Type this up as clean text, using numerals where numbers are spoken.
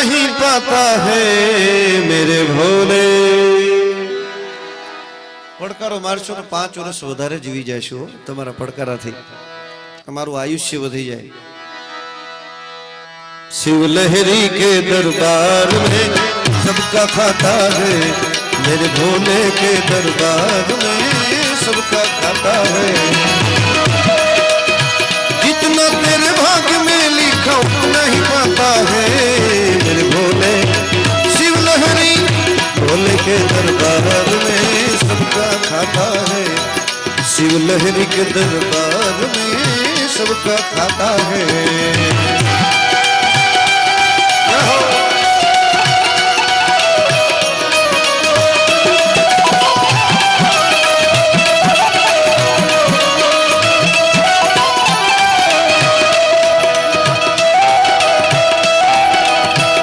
नहीं पाता है मेरे भोले। પડકારો મારશો તો 5 વર્ષ વધારે જીવી જશો તમારા પડકારાથી, તમારું આયુષ્ય વધી જાય। शिव लहरी के दरबार में सबका खाता है मेरे भोले के दरबार में सबका खाता है। जितना तेरे भाग्य में लिखा नहीं पाता है मेरे भोले। शिव लहरी भोले के दरबार में सबका खाता है। शिव लहरी के दरबार में सबका खाता है।